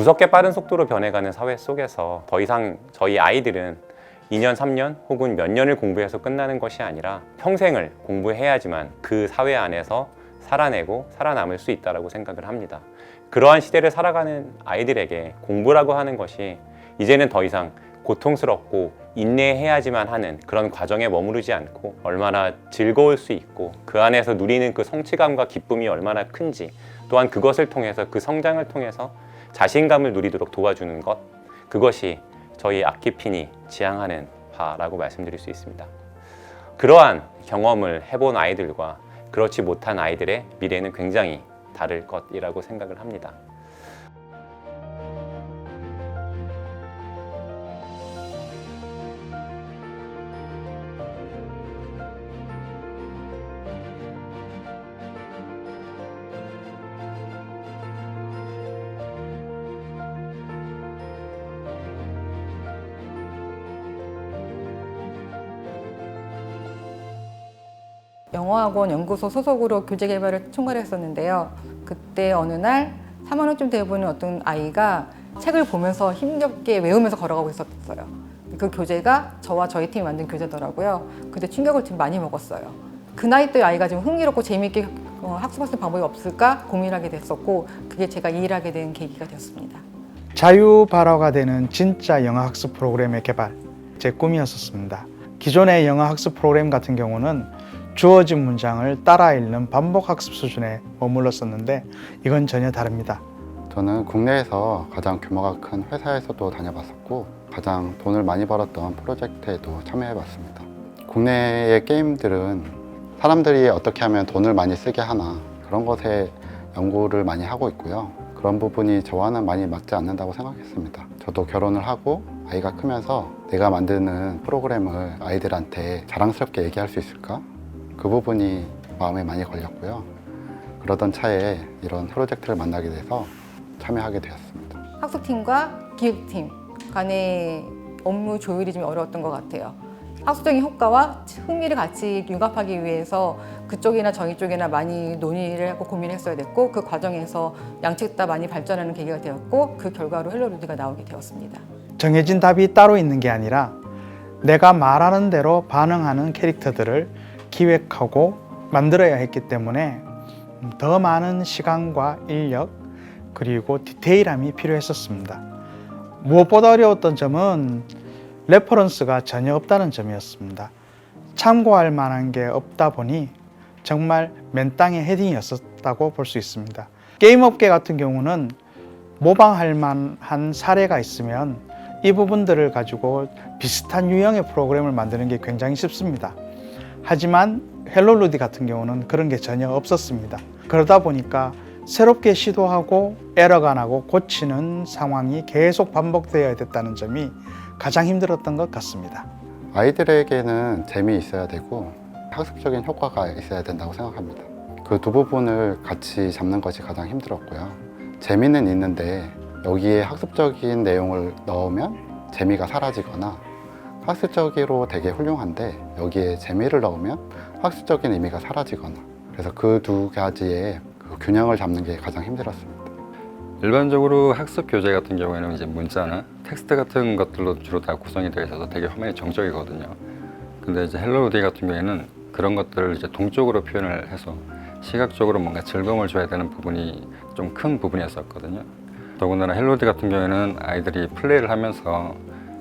무섭게 빠른 속도로 변해가는 사회 속에서 더 이상 저희 아이들은 2년, 3년 혹은 몇 년을 공부해서 끝나는 것이 아니라 평생을 공부해야지만 그 사회 안에서 살아내고 살아남을 수 있다고 생각을 합니다. 그러한 시대를 살아가는 아이들에게 공부라고 하는 것이 이제는 더 이상 고통스럽고 인내해야지만 하는 그런 과정에 머무르지 않고 얼마나 즐거울 수 있고 그 안에서 누리는 그 성취감과 기쁨이 얼마나 큰지, 또한 그것을 통해서 그 성장을 통해서 자신감을 누리도록 도와주는 것, 그것이 저희 악기핀이 지향하는 바라고 말씀드릴 수 있습니다. 그러한 경험을 해본 아이들과 그렇지 못한 아이들의 미래는 굉장히 다를 것이라고 생각을 합니다. 영어학원 연구소 소속으로 교재 개발을 총괄했었는데요. 그때 어느 날 3학년쯤 돼 보는 어떤 아이가 책을 보면서 힘겹게 외우면서 걸어가고 있었어요. 그 교재가 저와 저희 팀이 만든 교재더라고요. 그때 충격을 좀 많이 먹었어요. 그 나이 때 아이가 좀 흥미롭고 재미있게 학습할 수 있는 방법이 없을까 고민하게 됐었고, 그게 제가 이 일하게 된 계기가 되었습니다. 자유발화가 되는 진짜 영어학습 프로그램의 개발, 제 꿈이었었습니다. 기존의 영어학습 프로그램 같은 경우는 주어진 문장을 따라 읽는 반복학습 수준에 머물렀었는데 이건 전혀 다릅니다. 저는 국내에서 가장 규모가 큰 회사에서도 다녀봤었고 가장 돈을 많이 벌었던 프로젝트에도 참여해봤습니다. 국내의 게임들은 사람들이 어떻게 하면 돈을 많이 쓰게 하나 그런 것에 연구를 많이 하고 있고요. 그런 부분이 저와는 많이 맞지 않는다고 생각했습니다. 저도 결혼을 하고 아이가 크면서 내가 만드는 프로그램을 아이들한테 자랑스럽게 얘기할 수 있을까? 그 부분이 마음에 많이 걸렸고요. 그러던 차에 이런 프로젝트를 만나게 돼서 참여하게 되었습니다. 학습팀과 기획팀 간의 업무 조율이 좀 어려웠던 것 같아요. 학습적인 효과와 흥미를 같이 융합하기 위해서 그쪽이나 저희 쪽이나 많이 논의를 하고 고민했어야 됐고, 그 과정에서 양측 다 많이 발전하는 계기가 되었고, 그 결과로 헬로루디가 나오게 되었습니다. 정해진 답이 따로 있는 게 아니라 내가 말하는 대로 반응하는 캐릭터들을 기획하고 만들어야 했기 때문에 더 많은 시간과 인력 그리고 디테일함이 필요했었습니다. 무엇보다 어려웠던 점은 레퍼런스가 전혀 없다는 점이었습니다. 참고할 만한 게 없다 보니 정말 맨땅의 헤딩이었다고 볼 수 있습니다. 게임 업계 같은 경우는 모방할 만한 사례가 있으면 이 부분들을 가지고 비슷한 유형의 프로그램을 만드는 게 굉장히 쉽습니다. 하지만 헬로루디 같은 경우는 그런 게 전혀 없었습니다. 그러다 보니까 새롭게 시도하고 에러가 나고 고치는 상황이 계속 반복되어야 됐다는 점이 가장 힘들었던 것 같습니다. 아이들에게는 재미있어야 되고 학습적인 효과가 있어야 된다고 생각합니다. 그 두 부분을 같이 잡는 것이 가장 힘들었고요. 재미는 있는데 여기에 학습적인 내용을 넣으면 재미가 사라지거나 학습적으로 되게 훌륭한데 여기에 재미를 넣으면 학습적인 의미가 사라지거나, 그래서 그 두 가지의 균형을 잡는 게 가장 힘들었습니다. 일반적으로 학습 교재 같은 경우에는 이제 문자나 텍스트 같은 것들로 주로 다 구성이 되어 있어서 되게 화면이 정적이거든요. 근데 이제 헬로루디 같은 경우에는 그런 것들을 이제 동적으로 표현을 해서 시각적으로 뭔가 즐거움을 줘야 되는 부분이 좀 큰 부분이었었거든요. 더군다나 헬로루디 같은 경우에는 아이들이 플레이를 하면서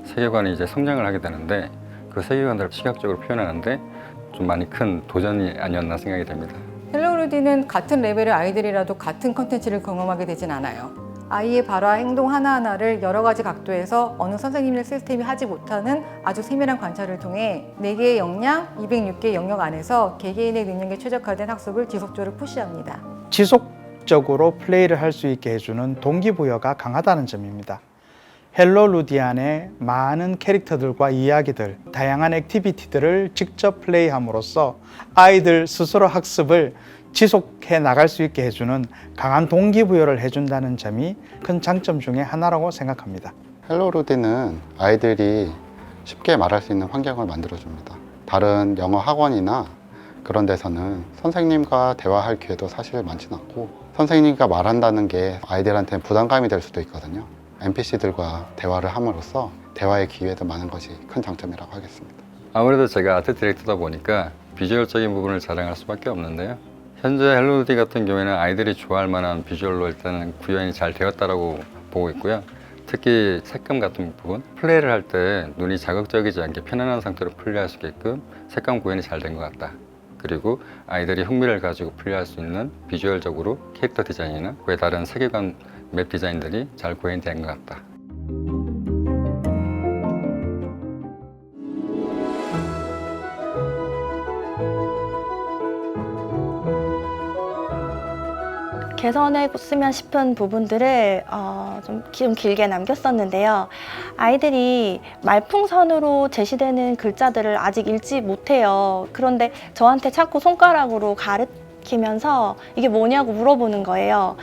세계관이 이제 성장을 하게 되는데 그 세계관들을 시각적으로 표현하는데 좀 많이 큰 도전이 아니었나 생각이 됩니다. 헬로루디는 같은 레벨의 아이들이라도 같은 컨텐츠를 경험하게 되진 않아요. 아이의 발화, 행동 하나하나를 여러 가지 각도에서 어느 선생님의 시스템이 하지 못하는 아주 세밀한 관찰을 통해 4개의 역량, 206개의 영역 안에서 개개인의 능력에 최적화된 학습을 지속적으로 푸시합니다. 지속적으로 플레이를 할 수 있게 해주는 동기부여가 강하다는 점입니다. 헬로루디 안에 많은 캐릭터들과 이야기들, 다양한 액티비티들을 직접 플레이함으로써 아이들 스스로 학습을 지속해 나갈 수 있게 해주는 강한 동기부여를 해준다는 점이 큰 장점 중에 하나라고 생각합니다. 헬로루디는 아이들이 쉽게 말할 수 있는 환경을 만들어줍니다. 다른 영어 학원이나 그런 데서는 선생님과 대화할 기회도 사실 많지는 않고 선생님과 말한다는 게 아이들한테는 부담감이 될 수도 있거든요. NPC들과 대화를 함으로써 대화의 기회도 많은 것이 큰 장점이라고 하겠습니다. 아무래도 제가 아트 디렉터다 보니까 비주얼적인 부분을 자랑할 수밖에 없는데요. 현재 헬로우디 같은 경우에는 아이들이 좋아할 만한 비주얼로 일단은 구현이 잘 되었다라고 보고 있고요. 특히 색감 같은 부분, 플레이를 할 때 눈이 자극적이지 않게 편안한 상태로 플레이할 수 있게끔 색감 구현이 잘 된 것 같다. 그리고 아이들이 흥미를 가지고 플레이할 수 있는 비주얼적으로 캐릭터 디자인이나 그에 다른 세계관 맵 디자인들이 잘 구현이 된 것 같다. 개선했으면 싶은 부분들을 좀 길게 남겼었는데요. 아이들이 말풍선으로 제시되는 글자들을 아직 읽지 못해요. 그런데 저한테 자꾸 손가락으로 가리키면서 이게 뭐냐고 물어보는 거예요.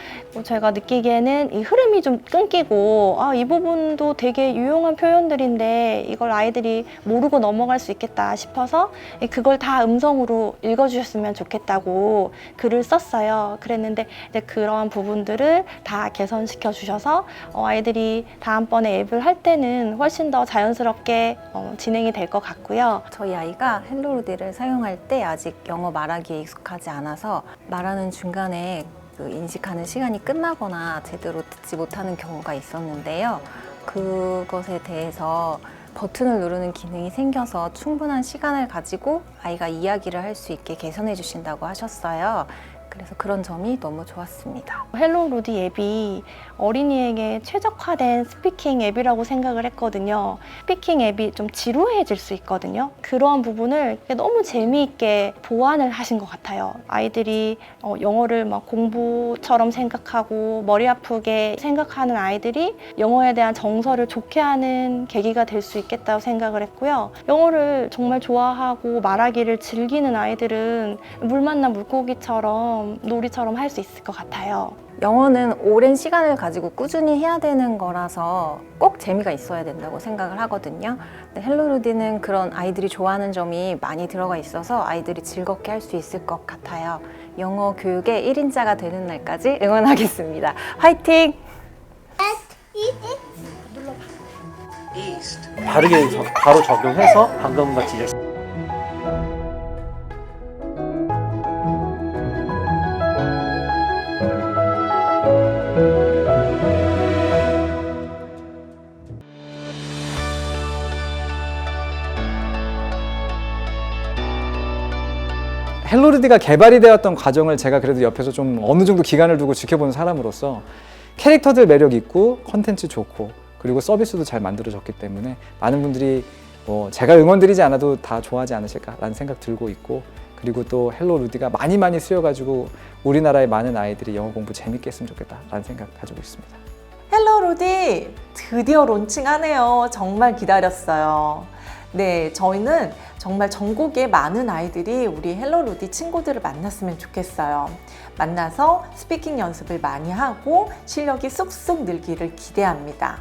제가 느끼기에는 이 흐름이 좀 끊기고 이 부분도 되게 유용한 표현들인데 이걸 아이들이 모르고 넘어갈 수 있겠다 싶어서 그걸 다 음성으로 읽어주셨으면 좋겠다고 글을 썼어요. 그랬는데 이제 그런 부분들을 다 개선시켜 주셔서 아이들이 다음번에 앱을 할 때는 훨씬 더 자연스럽게 진행이 될 것 같고요. 저희 아이가 헬로우디를 사용할 때 아직 영어 말하기에 익숙하지 않아서 말하는 중간에 그 인식하는 시간이 끝나거나 제대로 듣지 못하는 경우가 있었는데요. 그것에 대해서 버튼을 누르는 기능이 생겨서 충분한 시간을 가지고 아이가 이야기를 할 수 있게 개선해 주신다고 하셨어요. 그래서 그런 점이 너무 좋았습니다. 헬로 루디 앱이 어린이에게 최적화된 스피킹 앱이라고 생각을 했거든요. 스피킹 앱이 좀 지루해질 수 있거든요. 그러한 부분을 너무 재미있게 보완을 하신 것 같아요. 아이들이 영어를 막 공부처럼 생각하고 머리 아프게 생각하는 아이들이 영어에 대한 정서를 좋게 하는 계기가 될 수 있겠다고 생각을 했고요. 영어를 정말 좋아하고 말하기를 즐기는 아이들은 물 만난 물고기처럼 놀이처럼 할 수 있을 것 같아요. 영어는 오랜 시간을 가지고 꾸준히 해야 되는 거라서 꼭 재미가 있어야 된다고 생각을 하거든요. 근데 헬로루디는 그런 아이들이 좋아하는 점이 많이 들어가 있어서 아이들이 즐겁게 할 수 있을 것 같아요. 영어 교육의 1인자가 되는 날까지 응원하겠습니다. 화이팅! 바르게 바로 적용해서 방금 같이 헬로루디가 개발이 되었던 과정을 제가 그래도 옆에서 좀 어느 정도 기간을 두고 지켜본 사람으로서 캐릭터들 매력 있고 컨텐츠 좋고 그리고 서비스도 잘 만들어졌기 때문에 많은 분들이 제가 응원드리지 않아도 다 좋아하지 않으실까라는 생각 들고 있고, 그리고 또 헬로루디가 많이 쓰여가지고 우리나라의 많은 아이들이 영어 공부 재밌게 했으면 좋겠다라는 생각 가지고 있습니다. 헬로루디 드디어 론칭하네요. 정말 기다렸어요. 네, 저희는 정말 전국의 많은 아이들이 우리 헬로루디 친구들을 만났으면 좋겠어요. 만나서 스피킹 연습을 많이 하고 실력이 쑥쑥 늘기를 기대합니다.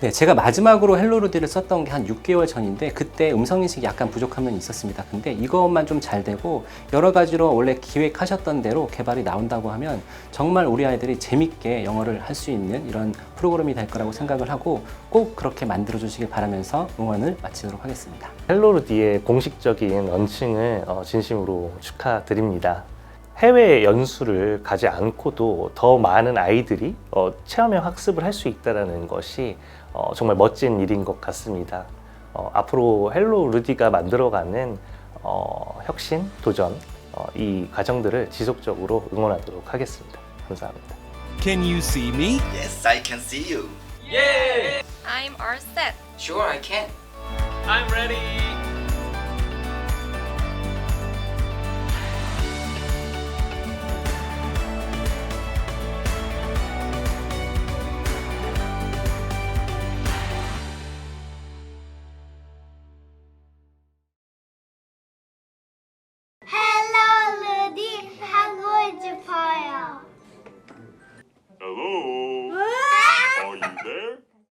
네, 제가 마지막으로 헬로루디를 썼던 게 한 6개월 전인데 그때 음성인식이 약간 부족한 면이 있었습니다. 근데 이것만 좀 잘 되고 여러 가지로 원래 기획하셨던 대로 개발이 나온다고 하면 정말 우리 아이들이 재밌게 영어를 할 수 있는 이런 프로그램이 될 거라고 생각을 하고 꼭 그렇게 만들어 주시길 바라면서 응원을 마치도록 하겠습니다. 헬로루디의 공식적인 런칭을 진심으로 축하드립니다. 해외 연수를 가지 않고도 더 많은 아이들이 체험형 학습을 할 수 있다는 것이 정말 멋진 일인 것 같습니다. 앞으로 헬로루디가 만들어가는 혁신, 도전, 이 과정들을 지속적으로 응원하도록 하겠습니다. 감사합니다. Can you see me? Yes, I can see you. Yeah! I'm all set. Sure, I can. I'm ready! 헬로루디 하고 싶어요. Hello? Are you there?